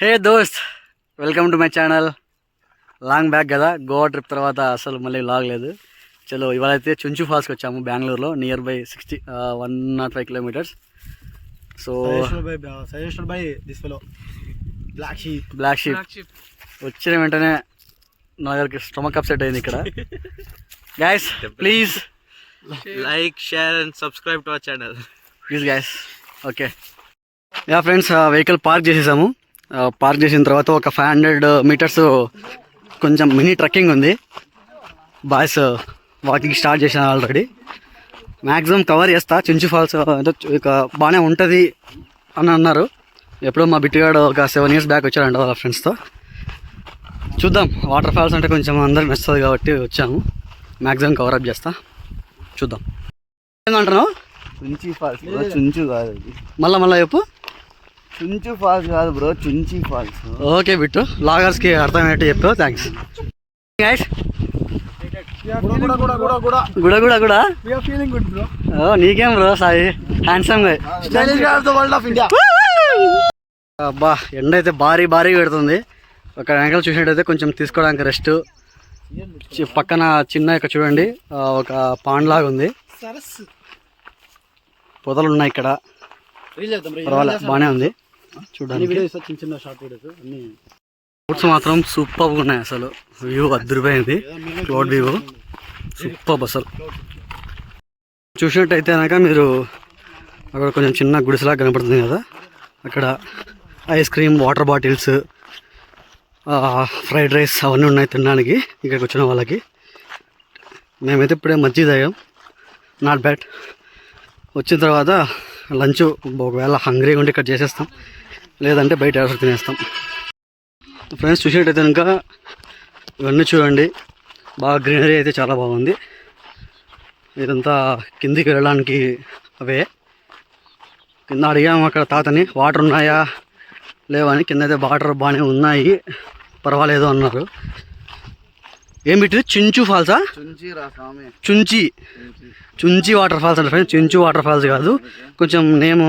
హే దోస్త్, welcome to my channel. Long back కదా, Goa trip తర్వాత అసలు మళ్ళీ లాగ్ లేదు. చలో ఇవాళైతే చుంచు ఫాల్స్కి వచ్చాము బెంగళూరులో, near by 105 kilometres. So black sheep వచ్చిన వెంటనే నా దగ్గరికి స్టమక్ అప్సెట్ అయింది ఇక్కడ. Guys please like, share and subscribe to our channel please guys. Okay yeah friends, vehicle park చేసేసాము. పార్క్ చేసిన తర్వాత ఒక 500 మీటర్స్ కొంచెం మినీ ట్రెక్కింగ్ ఉంది. బాయ్స్ వాకింగ్ స్టార్ట్ చేసిన ఆల్రెడీ. మ్యాక్సిమం కవర్ చేస్తా. చుంచు ఫాల్స్ ఇక బాగానే ఉంటుంది అని అన్నారు. ఎప్పుడో మా బిట్టుగాడు ఒక 7 years బ్యాక్ వచ్చాడంట వాళ్ళ ఫ్రెండ్స్తో. చూద్దాం, వాటర్ ఫాల్స్ అంటే కొంచెం అందరికి నచ్చుతుంది కాబట్టి వచ్చాము. మ్యాక్సిమం కవర్ అప్ చేస్తా, చూద్దాం. ఏమంటున్నావు? చుంచి ఫాల్స్ బ్రో, చుంచు కాదు. మళ్ళా చెప్పు. చుంచు ఫాల్స్ కాదు బ్రో, చుంచి ఫాల్స్. ఓకే బిట్టు, లాగర్స్కి అర్థమయ్యేట్టు చెప్పు. Thanks guys. గుడ నీకేం బ్రో సాయి, హ్యాండ్సమ్ గా. అబ్బా, ఎండ అయితే భారీ పెడుతుంది. ఒక వెనకాల చూసినట్టయితే కొంచెం తీసుకోవడానికి రెస్ట్. పక్కన చిన్న ఇక్కడ చూడండి, ఒక పాండ్ లాగా ఉంది. పొదలు ఉన్నాయి ఇక్కడ, పర్వాలేదు బాగానే ఉంది చూడండి. రోడ్స్ మాత్రం సూపర్గా ఉన్నాయి. అసలు వ్యూ అద్దరిపోయింది. Cloud view super. అసలు చూసినట్టయితే కనుక మీరు అక్కడ కొంచెం చిన్న గుడిసెలాగా కనపడుతుంది కదా, అక్కడ ice cream, water bottles, fried rice అవన్నీ ఉన్నాయి తినడానికి ఇక్కడికి వచ్చిన వాళ్ళకి. మేమైతే ఇప్పుడే మజ్జిగ తాగాం, నాట్ బ్యాడ్. వచ్చిన తర్వాత లంచ్ ఒకవేళ హంగ్రీగా ఉంటే ఇక్కడ చేసేస్తాం, లేదంటే బయట ఎవరు తినేస్తాం. ఫ్రెండ్స్ చూసేటైతే కనుక ఇవన్నీ చూడండి, బాగా గ్రీనరీ అయితే చాలా బాగుంది. ఇదంతా కిందికి వెళ్ళడానికి అవే. కింద అడిగాము అక్కడ తాతని, వాటర్ ఉన్నాయా లేవని. కింద అయితే వాటర్ బాగానే ఉన్నాయి, పర్వాలేదు అన్నారు. ఏం పెట్టింది? చుంచు ఫాల్సా? చుంచి వాటర్ ఫాల్స్ అంటే ఫ్రెండ్స్, చుంచు వాటర్ ఫాల్స్ కాదు. కొంచెం నేము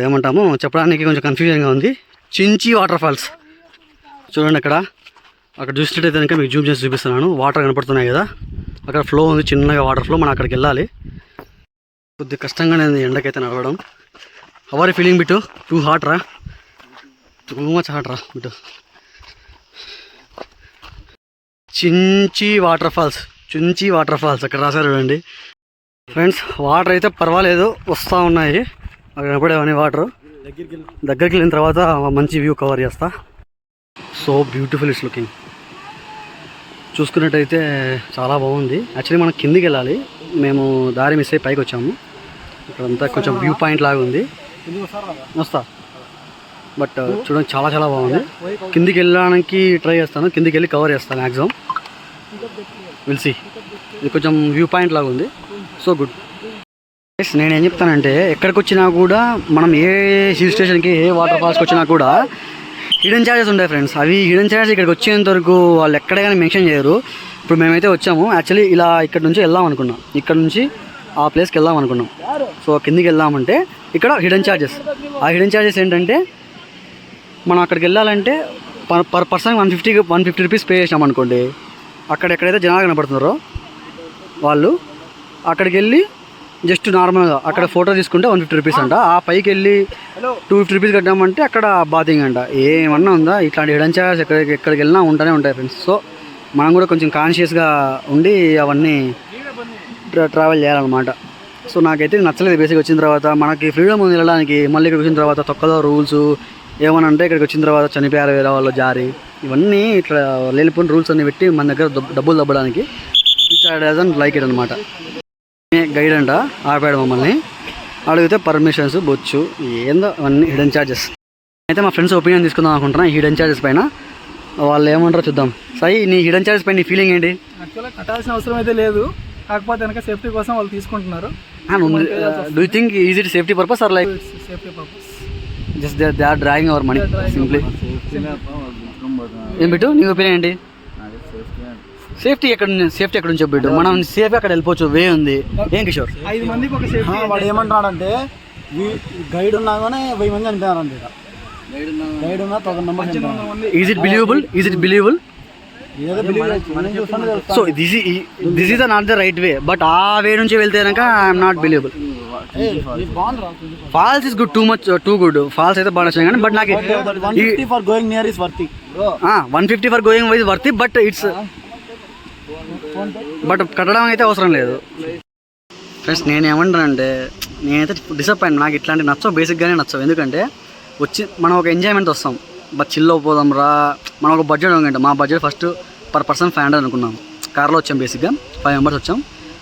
ఏమంటాము చెప్పడానికి కొంచెం కన్ఫ్యూజన్గా ఉంది. చుంచి వాటర్ ఫాల్స్ చూడండి. అక్కడ చూసినట్టయితే కనుక మీకు జూమ్ చేసి చూపిస్తున్నాను. వాటర్ కనపడుతున్నాయి కదా, అక్కడ ఫ్లో ఉంది, చిన్నగా వాటర్ ఫ్లో. మనం అక్కడికి వెళ్ళాలి. కొద్దిగా కష్టంగానే ఉంది ఎండకైతే నడవడం. How feeling Bittu? Too hot రా, టూ మచ్ హాట్ రా బిట్టు. చుంచి వాటర్ ఫాల్స్ అక్కడ రాశారు చూడండి ఫ్రెండ్స్. వాటర్ అయితే పర్వాలేదు, వస్తూ ఉన్నాయి. అక్కడ కనపడేవన్నీ వాటర్. దగ్గరికి వెళ్ళిన తర్వాత మంచి వ్యూ కవర్ చేస్తా. So beautiful it's looking. చూసుకున్నట్టయితే చాలా బాగుంది. యాక్చువల్లీ మనం కిందికి వెళ్ళాలి, మేము దారి మిస్ అయ్యి పైకి వచ్చాము. ఇక్కడంతా కొంచెం వ్యూ పాయింట్ లాగా ఉంది. వస్తా, బట్ చూడండి చాలా బాగుంది. కిందికి వెళ్ళడానికి ట్రై చేస్తాను, కిందికి వెళ్ళి కవర్ చేస్తాను మ్యాక్సిమం. Will see. ఇది కొంచెం వ్యూ పాయింట్ లాగా ఉంది. So good. నేనేం చెప్తానంటే, ఎక్కడికి వచ్చినా కూడా మనం ఏ హిల్ స్టేషన్కి, ఏ వాటర్ ఫాల్స్కి వచ్చినా కూడా హిడెన్ ఛార్జెస్ ఉంటాయి ఫ్రెండ్స్. అవి హిడెన్ ఛార్జెస్ ఇక్కడికి వచ్చేంత వరకు వాళ్ళు ఎక్కడైనా మెన్షన్ చేయరు. ఇప్పుడు మేమైతే వచ్చాము, యాక్చువల్లీ ఇలా ఇక్కడ నుంచి వెళ్దాం అనుకున్నాం, ఇక్కడ నుంచి ఆ ప్లేస్కి వెళ్దాం అనుకున్నాం. సో కిందికి వెళ్దామంటే ఇక్కడ హిడెన్ ఛార్జెస్. ఆ హిడెన్ ఛార్జెస్ ఏంటంటే, మనం అక్కడికి వెళ్ళాలంటే పర్ పర్సన్ 150 రూపీస్ పే చేసినాం అనుకోండి. అక్కడ ఎక్కడైతే జనాలు కనపడుతున్నారో వాళ్ళు అక్కడికి వెళ్ళి జస్ట్ నార్మల్గా అక్కడ ఫోటో తీసుకుంటే 150 రూపీస్ అంట. ఆ పైకి వెళ్ళి 250 రూపీస్ కట్టామంటే అక్కడ బాతింగ్ అంట. ఏమన్నా ఉందా? ఇట్లాంటి హిడెన్ ఛార్జెస్ ఎక్కడికి వెళ్ళినా ఉంటూనే ఉంటాయి ఫ్రెండ్స్. సో మనం కూడా కొంచెం కాన్షియస్గా ఉండి అవన్నీ ట్రావెల్ చేయాలన్నమాట. సో నాకైతే నచ్చలేదు. బేసిక్ వచ్చిన తర్వాత మనకి ఫ్రీడమ్ ఉంది వెళ్ళడానికి. మళ్ళీ ఇక్కడికి వచ్చిన తర్వాత తొక్కలో రూల్స్ ఏమని అంటే, ఇక్కడికి వచ్చిన తర్వాత చనిపోయారు వేరే వాళ్ళు జారి, ఇవన్నీ ఇట్లా లేనిపోయిన రూల్స్ అన్ని పెట్టి మన దగ్గర డబ్బులు దబ్బడానికి. Which I doesn't like it అనమాట. గైడ్ అంట ఆపాడు మమ్మల్ని. అడిగితే పర్మిషన్స్ బొచ్చు ఏందో అవన్నీ హిడెన్ ఛార్జెస్. అయితే మా ఫ్రెండ్స్ ఒపీనియన్ తీసుకుందాం అనుకుంటున్నా ఈ హిడెన్ ఛార్జెస్ పైన. వాళ్ళు ఏమంటారో చూద్దాం. సాయి, నీ హిడెన్ ఛార్జెస్ పైన నీ ఫీలింగ్ ఏంటి? యాక్చువల్గా కట్టాల్సిన అవసరం అయితే లేదు, కాకపోతే కనుక సేఫ్టీ కోసం వాళ్ళు తీసుకుంటున్నారు. Do you think is it safety purpose or like safety purpose? Just they are drawing our money simply. ఏం బిట్టు నీ ఒపీనియన్ ఏంటి? సేఫ్టీ ఎక్కడ నుంచి బిడ్డు? మనం సేఫ్ అక్కడ వెళ్ళిపోవచ్చు, వే ఉంది. ఏం కిషోర్? 5 మందికి ఒక సేఫ్టీ. వాడు ఏమంటాడంటే గైడ్ ఉన్నాగానే 1000 మంది చనిపోయారంట. Is it believable so this is not the right way, but ఆ వే నుంచి వెళ్తే కనుక I'm not believable. Falls is good, too good. Falls అయితే బాగా నచ్చాయి కానీ బట్ నాకు 150 for going near is worthy. 150 for going wise worth, but కట్టడం అయితే అవసరం లేదు. ఫ్రెండ్స్ నేనేమంటానంటే నేనైతే డిసప్పాయింట్. నాకు ఇట్లాంటి నచ్చవు, బేసిక్గానే నచ్చవు. ఎందుకంటే మనం ఒక ఎంజాయ్మెంట్ వస్తాం, బట్ చిల్ పోదాం రా. మనం ఒక బడ్జెట్ అనుకుంటే మా బడ్జెట్ ఫస్ట్ పర్ పర్సన్ 500 అనుకున్నాం. కార్లో వచ్చాం, బేసిక్గా 5 మెంబర్స్ వచ్చాం.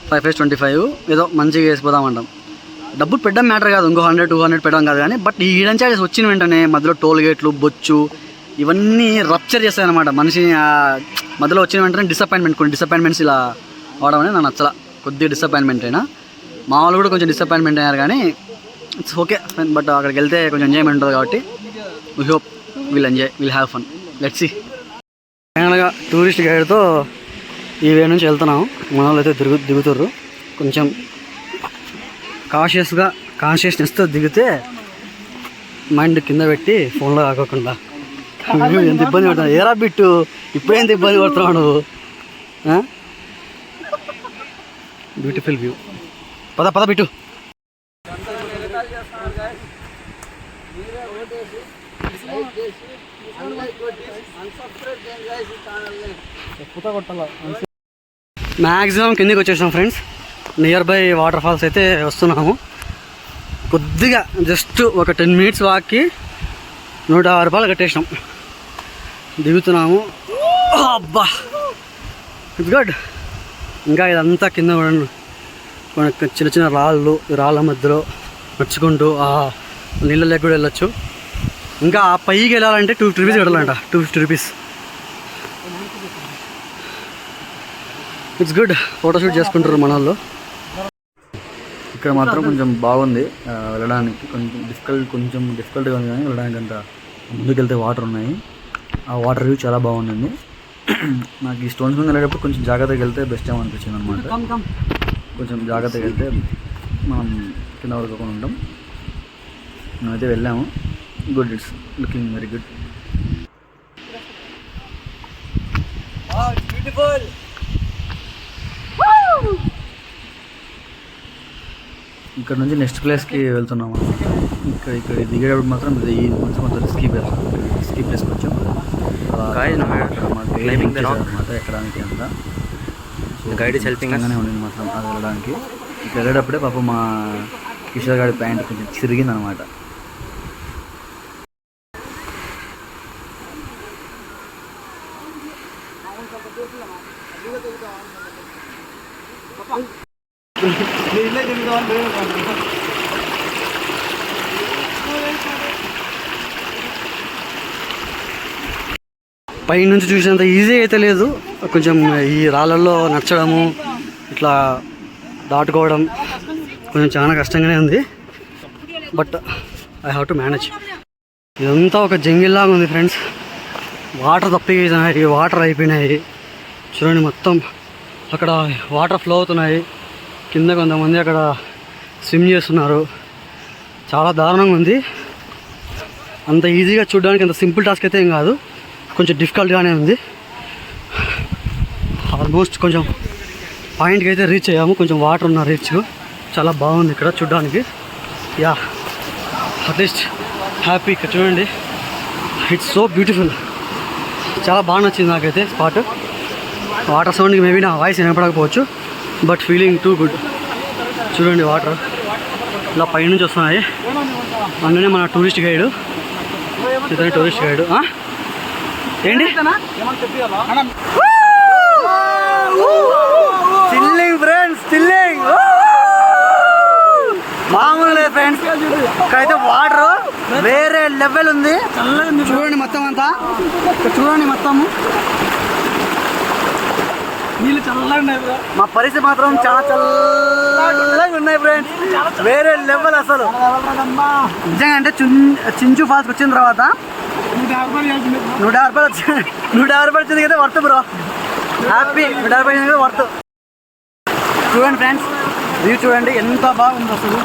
5 5 25 ఏదో మంచిగా వేసిపోదాం అంటాం. డబ్బులు పెట్టడం మ్యాటర్ కాదు, ఇంకో 100 200 పెట్టడం కాదు. కానీ బట్ ఈ ఈడెన్ చార్జెస్ వచ్చిన వెంటనే మధ్యలో టోల్ గేట్లు, బొచ్చు ఇవన్నీ రప్చర్ చేస్తాయి అనమాట మనిషిని. మధ్యలో వచ్చిన వెంటనే కొన్ని డిసప్పాయింట్మెంట్స్ ఇలా అవడం అనేది నాకు నచ్చల. కొద్దిగా డిసప్పాయింట్మెంట్ అయినా, మా వాళ్ళు కూడా కొంచెం డిసప్పాయింట్మెంట్ అయ్యారు. కానీ ఇట్స్ ఓకే, బట్ అక్కడికి వెళ్తే కొంచెం ఎంజాయ్మెంట్ ఉంటుంది కాబట్టి we hope will have fun. Let's see. ఫైనల్గా టూరిస్ట్ గైడ్తో ఈ వే నుంచి వెళ్తున్నాము. మన వాళ్ళు అయితే దిగుతారు. కొంచెం కాన్షియస్నెస్తో దిగితే మైండ్ కింద పెట్టి ఫోన్లో కాకోకుండా. ఎంత ఇబ్బంది పడుతున్నావు ఏరా బిట్టు, ఇప్పుడేంత ఇబ్బంది పడుతున్నావు నువ్వు. Beautiful view. పద బిట్టు. మ్యాక్సిమం కిందకి వచ్చేసాం friends. Near by water falls అయితే వస్తున్నాము. కొద్దిగా జస్ట్ ఒక 10 minutes వాక్కి 150 రూపాయలు కట్టేసినాం. దిగుతున్నాము. అబ్బా ఇట్స్ గుడ్. ఇంకా ఇదంతా కింద చిన్న చిన్న రాళ్ళ మధ్యలో నడుచుకుంటూ ఆ నీళ్ళలోకి కూడా వెళ్ళొచ్చు. ఇంకా ఆ పైకి వెళ్ళాలంటే 250 రూపీస్ కట్టాలంట. 250 రూపీస్. It's good. ఫోటోషూట్ చేసుకుంటారు మన వాళ్ళు. ఇక్కడ మాత్రం కొంచెం బాగుంది వెళ్ళడానికి. కొంచెం డిఫికల్ట్గా ఉంది కానీ వెళ్ళడానికి అంత ముందుకెళ్తే వాటర్ ఉన్నాయి. ఆ వాటర్ వ్యూ చాలా బాగుంటుంది. నాకు ఈ స్టోన్స్ మీద వెళ్ళేటప్పుడు కొంచెం జాగ్రత్తగా వెళ్తే బెస్ట్ ఏమో అనిపించింది అనమాట. కొంచెం జాగ్రత్తగా వెళ్తే మనం కింద వరకుని ఉంటాం. మేమైతే వెళ్ళాము. Good, it's looking very good. Beautiful. ఇక్కడ నుంచి నెక్స్ట్ ప్లేస్కి వెళ్తున్నాము. ఇక్కడ దిగేటప్పుడు మాత్రం ఈ కొంచెం రిస్కీ ప్లేస్కి వచ్చాం. అనమాట ఎక్కడానికి అంతా గైడ్ హెల్పింగ్గానే ఉండింది మాత్రం అది వెళ్ళడానికి. ఇక్కడ వెళ్ళేటప్పుడే పాపం మా కిషోర్ గారి ప్యాంట్ కొంచెం చిరిగింది అనమాట. పై నుంచి చూసినంత ఈజీ అయితే లేదు. కొంచెం ఈ రాళ్ళల్లో నచ్చడము, ఇట్లా దాటుకోవడం కొంచెం చాలా కష్టంగానే ఉంది. But I have to manage. ఇదంతా ఒక జంగిల్లాగా ఉంది ఫ్రెండ్స్. వాటర్ తప్పినాయి, వాటర్ అయిపోయినాయి. చూడండి మొత్తం అక్కడ వాటర్ ఫ్లో అవుతున్నాయి. కింద కొంతమంది అక్కడ స్విమ్ చేస్తున్నారు. చాలా దారుణంగా ఉంది. అంత ఈజీగా చూడడానికి అంత సింపుల్ టాస్క్ అయితే ఏం కాదు, కొంచెం డిఫికల్ట్గానే ఉంది. ఆల్మోస్ట్ కొంచెం పాయింట్కి అయితే రీచ్ అయ్యాము. కొంచెం వాటర్ ఉన్న రీచ్. చాలా బాగుంది ఇక్కడ చూడడానికి. Yeah, at least happy. ఇక్కడ చూడండి, ఇట్స్ సో బ్యూటిఫుల్. చాలా బాగా నచ్చింది నాకైతే స్పాట్. వాటర్ సౌండ్కి మేబీ నా వాయిస్ వినపడకపోవచ్చు, బట్ ఫీలింగ్ టూ గుడ్. చూడండి వాటర్ ఇలా పైనుంచి వస్తున్నాయి. అందులోనే మన టూరిస్ట్ గైడ్, ఇతని టూరిస్ట్ గైడ్. ఏంటి చిల్లింగ్ ఫ్రెండ్స్, చిల్లింగ్. మామూలు లేదు ఫ్రెండ్స్, ఇక్కడైతే వాటర్ వేరే లెవెల్ ఉంది. చూడండి మొత్తం అంతా, చూడండి మొత్తము నీళ్ళు చల్లగా ఉన్నాయి. మా పరిస్థితి మాత్రం చాలా చల్లగా ఉన్నాయి ఫ్రెండ్స్, వేరే లెవెల్ అసలు. నిజంగా అంటే చించు ఫాల్స్కి వచ్చిన తర్వాత 150 రూపాయలు వచ్చింది కదా వర్త్ బ్రో. హ్యాపీ. 150 వచ్చింది కదా వర్త్. చూడండి ఫ్రెండ్స్, వ్యూ చూడండి ఎంత బాగుంది అసలు.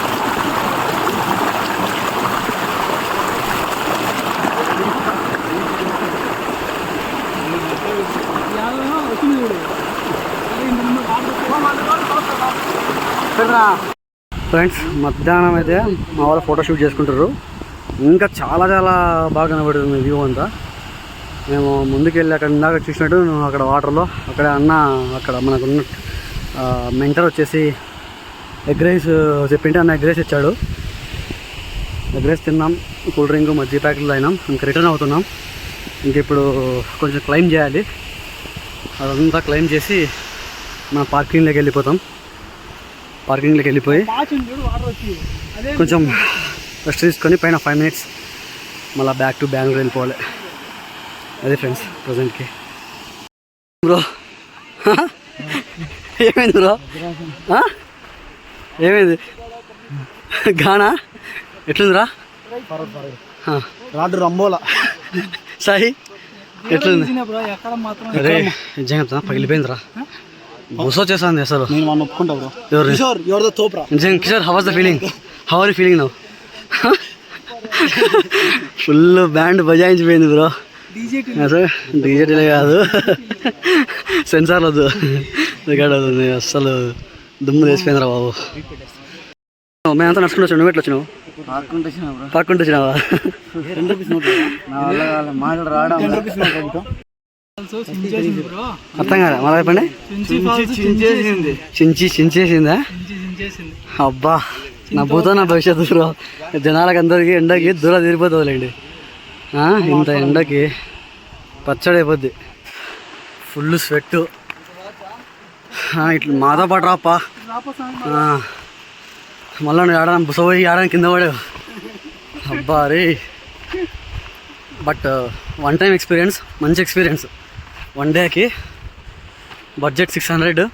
ఫ్రెండ్స్ మధ్యాహ్నం అయితే మా వాళ్ళు ఫోటోషూట్ చేసుకుంటారు. ఇంకా చాలా చాలా బాగా కనబడుతుంది వ్యూ అంతా. మేము ముందుకు వెళ్ళి అక్కడ ఇందాక చూసినట్టు అక్కడ వాటర్లో అక్కడ అక్కడ మనకున్న మెంటర్ వచ్చేసి ఎగ్ రైస్ చెప్పింటే అన్న ఎగ్ రైస్ ఇచ్చాడు. ఎగ్ రైస్ తిన్నాం, కూల్ డ్రింక్ మజ్జిగ ప్యాకెట్లు తాగినాం. ఇంకా రిటర్న్ అవుతున్నాం. ఇంక ఇప్పుడు కొంచెం క్లైమ్ చేయాలి. అదంతా క్లైమ్ చేసి మన పార్కింగ్లోకి వెళ్ళిపోతాం. పార్కింగ్లోకి వెళ్ళిపోయి కొంచెం రెస్ట్ తీసుకొని పైన 5 minutes మళ్ళీ బ్యాక్ టు బెంగళూరు వెళ్ళిపోవాలి. అదే ఫ్రెండ్స్ ప్రజెంట్కి. బ్రో ఏమైంది బ్రో? ఏమైంది గానా ఎట్లుందిరా? రాడు రంబోలా సాయి ఎట్లుంది? అరే నిజంగా పగిలిపోయిందిరా, బుస వచ్చేస్తుంది అసలు. నేను మనం ఒప్పుకుంటా bro. Kishore how was the feeling? How are you feeling now? Full band బజాయించిపోయింది బ్రో. డీజే కాదు, సెన్సార్ వద్దు, రికార్డ్ అవుతుంది. అస్సలు దుమ్ము వేసిపోయిందిరా బాబు. మేమంతా నడుచుకుంటూ వచ్చాను, నువ్వు ఎట్లా వచ్చినావు? పాక్కుంటూ వచ్చినావా? అర్థం కాదా మళ్ళీ చెప్పండి. చించేసిందా? అబ్బా నా భూతం నా భవిష్యత్తు బ్రో. జనాలకు అందరికీ ఎండకి దూరం తీరిపోతుందిలేండి. ఇంత ఎండకి పచ్చడైపోద్ది, ఫుల్ స్వెట్. ఇట్లా మాతో పాటు రాపా. మళ్ళీ నువ్వు ఆడడానికి బుసపోయి ఆడడానికి కింద పడేవు. అబ్బా రే. బట్ వన్ టైం ఎక్స్పీరియన్స్, మంచి ఎక్స్పీరియన్స్. 1 dayకి బడ్జెట్ 600,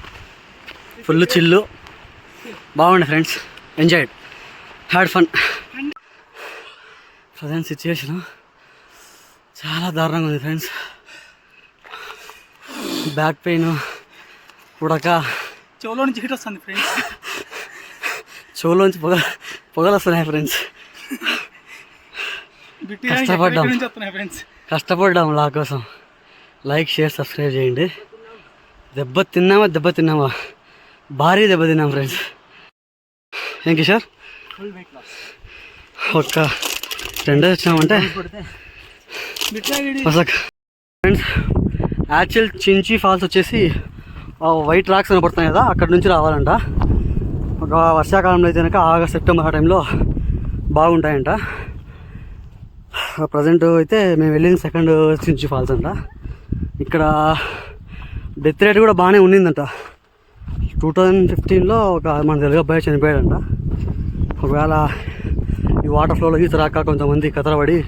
ఫుల్ చిల్లు, బాగుండే friends. Enjoyed, had fun. Present situation చాలా దారుణంగా ఉంది ఫ్రెండ్స్. బ్యాక్ పెయిన్, ఉడక, చెవులో నుంచి హీట్ వస్తుంది ఫ్రెండ్స్. చెవులోంచి పొగలు వస్తున్నాయి ఫ్రెండ్స్. కష్టపడ్డాం లా కోసం. లైక్, షేర్, సబ్స్క్రైబ్ చేయండి. దెబ్బ తిన్నామా భారీ దెబ్బ తిన్నాం ఫ్రెండ్స్. ఏం కిషోర్ ఒక్క 10 days వచ్చామంటే ఫ్రెండ్స్. యాక్చువల్ చించి ఫాల్స్ వచ్చేసి వైట్ రాక్స్ కనపడుతున్నాయి కదా, అక్కడి నుంచి రావాలంట. ఒక వర్షాకాలంలో అయితే కనుక ఆగస్ట్, సెప్టెంబర్ ఆ టైంలో బాగుంటాయంట. ప్రజెంట్ అయితే మేము వెళ్ళిన సెకండ్ చించి ఫాల్స్ అంట. ఇక్కడ డెత్ రేట్ కూడా బాగానే ఉండిందంట. 2015లో ఒక మన తెలుగు అబ్బాయి చనిపోయాడంట. ఒకవేళ ఈ వాటర్ ఫ్లోలో ఈత రాక కొంతమంది కతరబడి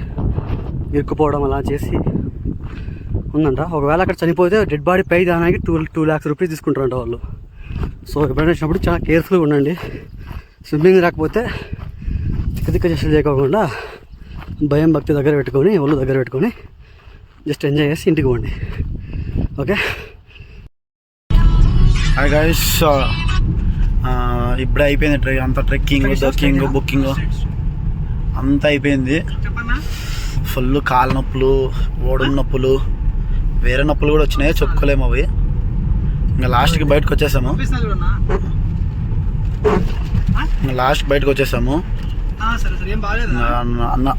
ఇరుక్కుపోవడం అలా చేసి ఉందంట. ఒకవేళ అక్కడ చనిపోతే డెడ్ బాడీ పై దానికి 2 lakhs rupees తీసుకుంటారంట వాళ్ళు. సో ఎప్పుడైనా వచ్చినప్పుడు చాలా కేర్ఫుల్గా ఉండండి. స్విమ్మింగ్ రాకపోతే తిక్క చేష్టలు చేయకోకుండా భయం భక్తి దగ్గర పెట్టుకొని, ఒళ్ళు దగ్గర పెట్టుకొని జస్ట్ ఎంజాయ్ చేసి ఇంటికి పోండి. Okay hi guys. ఇప్పుడే అయిపోయింది అంతా ట్రెక్కింగ్, బుకింగ్ అంతా అయిపోయింది. ఫుల్ కాళ్ళ నొప్పులు, ఓడున్న నొప్పులు, వేరే నొప్పులు కూడా వచ్చినాయి, చెప్పుకోలేము అవి. ఇంకా లాస్ట్కి బయటకు వచ్చేసాము.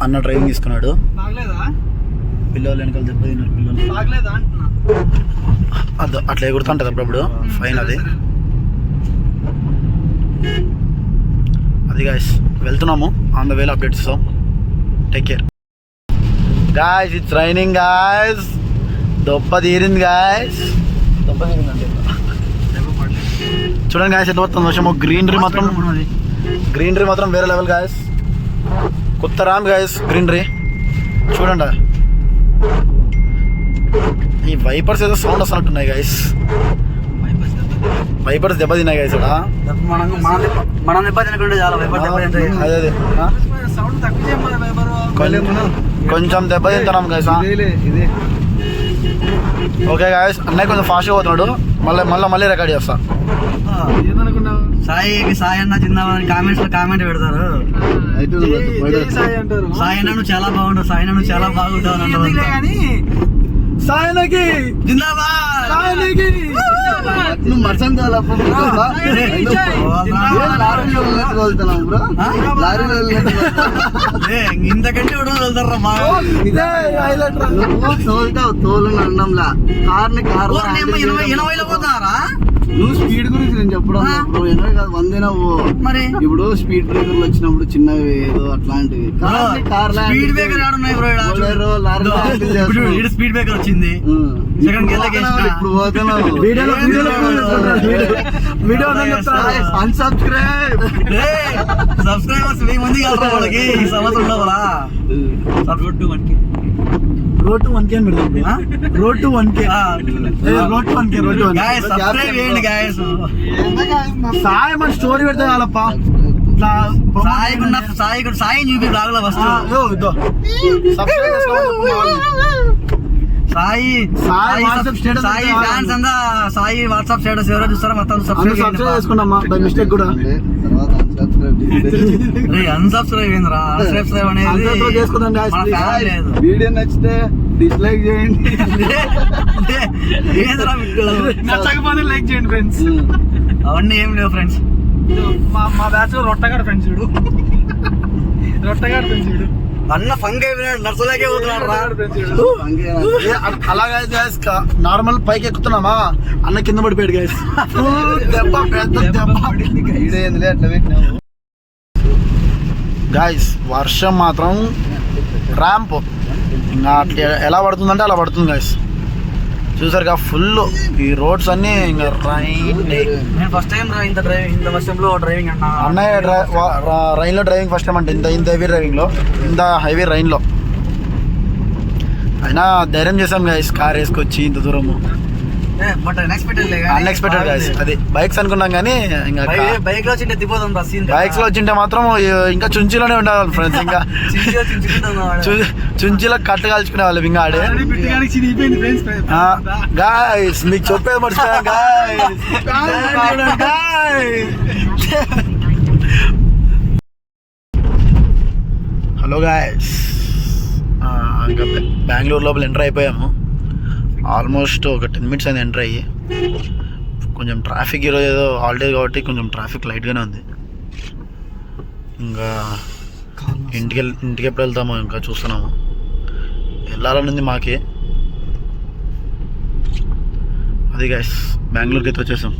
అన్న డ్రైవింగ్ తీసుకున్నాడు. పిల్లలు వెనకాల దెబ్బ తిన్నారు. పిల్లలు అది అట్లా ఎగురుతుంటుంది అప్పుడప్పుడు. ఫైన్ అది గాయస్. వెళ్తున్నాము, ఆన్ ద వేలో అప్డేట్స్ ఇస్తాం. Take care guys. It's raining guys. దొబ్బ తీరింది గాయస్. చూడండి గాయస్ ఎట్లా వస్తుంది వర్షము. గ్రీనరీ మాత్రం వేరే లెవెల్ గాయస్. కొత్త రామ్ గాయస్ గ్రీనరీ చూడండి. ఈ వైపర్స్ ఏదో సౌండ్ వస్తున్నట్టున్నాయి గైస్. వైపర్స్ దెబ్బతిన్నాయి గైస్. మనం దెబ్బ తినకుండా చాలా అదే కొంచెం దెబ్బ తింటున్నాం గైస్. ఓకే గైస్, అన్నయ్య కొంచెం ఫాస్ట్గా పోతున్నాడు. మళ్ళీ రికార్డ్ చేస్తా. సాయి అన్న చిన్న కామెంట్స్ లో కామెంట్ పెడతారు. సాయి అన్న నువ్వు చాలా బాగుంటావు, సాయి అన్న నువ్వు చాలా బాగుంటావు అని అంటారు. సాయనకి జిందాబాద్. నువ్వు మర్చం ఇంతకంటే కూడా వెళ్తారా మా తోలుతావు తోలు అన్నంలా కార్ని కార్ 80లో పోతారా నువ్వు స్పీడ్ గురించి నేను చెప్పడం బ్రో 80 కాదు 100 మరి ఇప్పుడు స్పీడ్ బ్రేకర్లు వచ్చినప్పుడు చిన్నవి ఏదో అట్లాంటివి స్పీడ్ బ్రేకర్ ఏడున్నాయి బ్రో స్పీడ్ బ్రేకర్ వచ్చింది ఇప్పుడు పోతున్నావు అన్సబ్స్క్రైబ్ సబ్స్క్రైబర్స్ 1000 మంది కాదు వాళ్ళకి ఈ సంవత్సరం ఉండవరా రోడ్ టు 1K అని పెడదాం రోడ్ టు 1K సబ్స్క్రైబ్ చేయండి గాయస్ సాయి మన స్టోరీ పెడితే చాలప్ప సాయి చూపి బ్లాగ్ లో వస్తా సాయి సాయి ఫ్యాన్స్ అంతా సాయి వాట్సాప్ స్టేటస్ ఎవరో చూస్తారా మొత్తం సబ్స్క్రైబ్ చేసుకున్నామా బై మిస్టేక్ కూడా అన్సబ్స్క్రైబ్ ఏంద్రా అన్సబ్స్క్రైబ్ అనేది చేసుకుందాం వీడియో నచ్చితే డిస్లైక్ చేయండి నచ్చకపోతే లైక్ చేయండి ఫ్రెండ్స్ అవన్నీ ఏం లేవు ఫ్రెండ్స్ మా బ్యాచ్ లో రొట్టగాడు ఫ్రెండ్స్ చూడు రొట్టగాడు ఫ్రెండ్స్ చూడు అన్న ఫంగ్ అయిపోయినాడు నర్సలేకే పోతున్నాడు అలాగే నార్మల్ పైకి ఎక్కుతున్నామా అన్న కింద పడిపోయాడు గైస్ దెబ్బ పెద్ద దెబ్బ గాయస్ వర్షం మాత్రం ర్యాంప్ ఇంకా అట్లా ఎలా పడుతుందంటే అలా పడుతుంది గాయస్ చూసారుగా ఫుల్ ఈ రోడ్స్ అన్ని ఇంకా నేను ఫస్ట్ టైం ఇంత వర్షంలో డ్రైవింగ్ అన్నా అన్నయ్య రైన్ లో డ్రైవింగ్ ఫస్ట్ టైం అంటే ఇంత హెవీ డ్రైవింగ్ లో ఇంత హెవీ రైన్ లో అయినా ధైర్యం చేసాం గాయస్ కార్ వేసుకొచ్చి ఇంత దూరము అన్ఎక్స్పెక్టెడ్ గాయస్ అది బైక్స్ అనుకున్నాం కానీ ఇంకా బైక్ లో వచ్చింటే దిపోదాం బైక్స్ లో వచ్చింటే మాత్రం ఇంకా చుంచిలోనే ఉండాలి ఫ్రెండ్స్ ఇంకా చుంచిలో కట్టు కాల్చుకునే వాళ్ళు ఇంకా ఆడే గాయస్ మీకు చెప్పేది మర్చిపోయాం హలో గాయస్ ఇంకా బెంగళూరు లోపల ఎంటర్ అయిపోయాము ఆల్మోస్ట్ ఒక 10 minutes అయింది ఎంటర్ అయ్యి కొంచెం ట్రాఫిక్ ఈరోజు ఏదో హాలిడే కాబట్టి కొంచెం ట్రాఫిక్ లైట్గానే ఉంది ఇంకా ఇంటికి ఎప్పుడు వెళ్తామో ఇంకా చూస్తున్నాము వెళ్ళాలని ఉంది మాకే అది గైస్ బెంగళూరుకి అయితే వచ్చేసాం